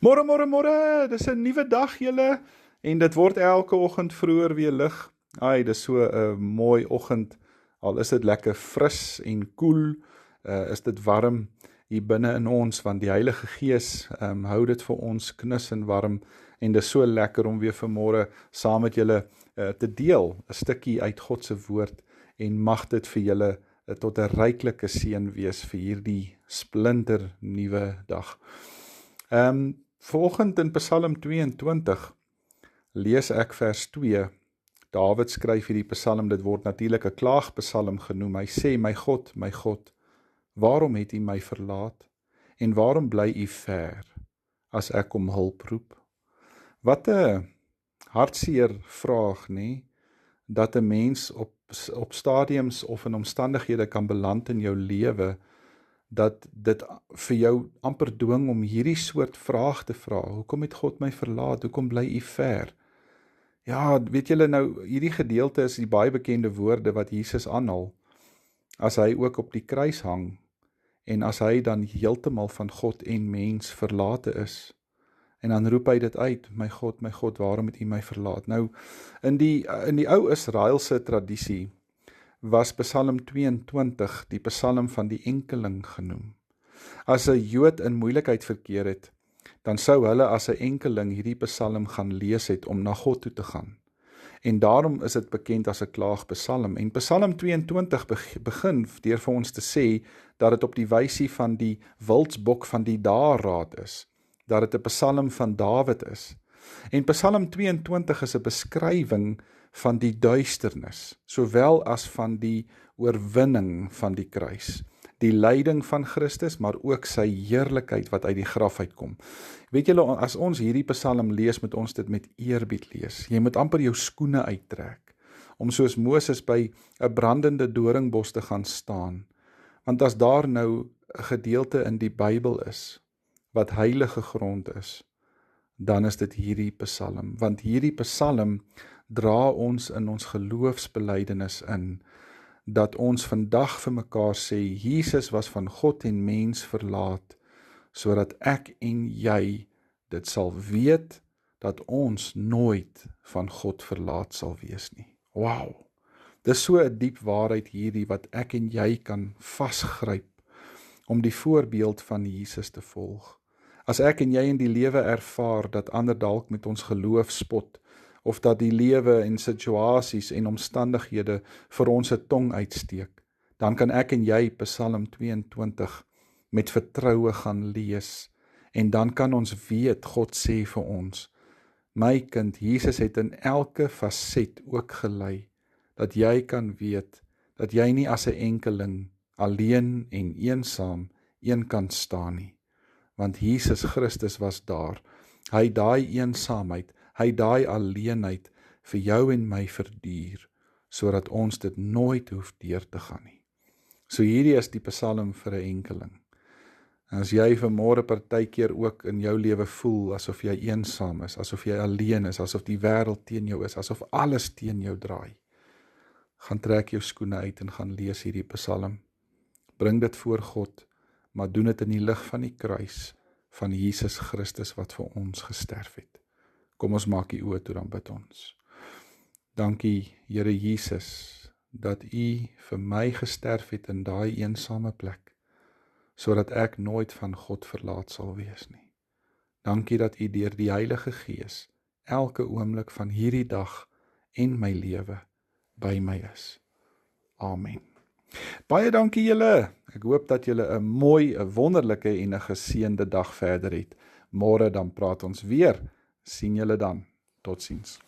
Môre, môre, môre, dis 'n nuwe dag julle en dit word elke oggend vroeër weer lig. Ai, dis so 'n mooi oggend. Al is dit lekker fris en koel, is dit warm hier binne in ons want die Heilige Gees hou dit vir ons knus en warm en dis so lekker om weer vanmôre saam met julle te deel 'n stukkie uit God se woord en mag dit vir julle tot 'n ryklike seën wees vir hierdie splinter nuwe dag. Vanoggend in Psalm 22 lees ek vers 2. Dawid skryf hierdie psalm, dit word natuurlik 'n klaagpsalm genoem. Hy sê, my God, waarom het U my verlaat? En waarom bly U ver as ek om hulp roep? Wat 'n hartseer vraag, nê? Dat 'n mens op stadiums of in omstandighede kan beland in jou lewe, dat dit vir jou amper dwing om hierdie soort vraag te vra. Hoekom het God my verlaat? Hoekom bly U ver? Ja, weet julle nou, hierdie gedeelte is die baie bekende woorde wat Jesus aanhaal, as hy ook op die kruis hang, en as hy dan heeltemal van God en mens verlate is. En dan roep hy dit uit, my God, waarom het U my verlaat? Nou, in die ou Israelse tradisie, was Psalm 22 die psalm van die enkeling genoem. As 'n Jood in moeilikheid verkeer het, dan sou hulle as 'n enkeling hierdie psalm gaan lees het om na God toe te gaan. En daarom is dit bekend as 'n klaagpsalm. En Psalm 22 begin deur vir ons te sê dat dit op die wysie van die wildsbok van die daairaad is, dat dit 'n psalm van Dawid is. En Psalm 22 is 'n beskrywing van die duisternis, sowel as van die oorwinning van die kruis, die lyding van Christus, maar ook sy heerlikheid wat uit die graf uitkom. Weet julle, as ons hierdie psalm lees, moet ons dit met eerbied lees. Jy moet amper jou skoene uittrek, om soos Moses by 'n brandende doringbos te gaan staan. Want as daar nou 'n gedeelte in die Bybel is, wat heilige grond is, dan is dit hierdie psalm. Want hierdie psalm dra ons in ons geloofsbelydenis in, dat ons vandag vir mekaar sê, Jesus was van God en mens verlaat, sodat ek en jy dit sal weet, dat ons nooit van God verlaat sal wees nie. Wow! Dis so 'n diep waarheid hierdie, wat ek en jy kan vasgryp, om die voorbeeld van Jesus te volg. As ek en jy in die lewe ervaar, dat ander dalk met ons geloof spot, of dat die lewe en situasies en omstandighede vir ons 'n tong uitsteek, dan kan ek en jy Psalm 22 met vertroue gaan lees, en dan kan ons weet, God sê vir ons, my kind, Jesus het in elke faset ook gelei, dat jy kan weet, dat jy nie as 'n enkeling, alleen en eensaam, eenkant staan nie, want Jesus Christus was daar, hy daai eensaamheid, hy daai alleenheid vir jou en my verduur, sodat ons dit nooit hoef deur te gaan nie. So hierdie is die psalm vir 'n enkeling. En as jy vanmôre partykeer ook in jou lewe voel, asof jy eensaam is, asof jy alleen is, asof die wêreld teen jou is, asof alles teen jou draai, gaan trek jou skoene uit en gaan lees hierdie psalm. Bring dit voor God, maar doen dit in die lig van die kruis, van Jesus Christus wat vir ons gesterf het. Kom ons maak die oë toe, dan bid ons. Dankie, Here Jesus, dat U vir my gesterf het in daai eensame plek, sodat ek nooit van God verlaat sal wees nie. Dankie dat U deur die Heilige Gees elke oomblik van hierdie dag en my lewe by my is. Amen. Baie dankie julle. Ek hoop dat julle 'n mooi, 'n wonderlike en 'n geseënde dag verder het. Môre dan praat ons weer. Sien julle dan. Totsiens.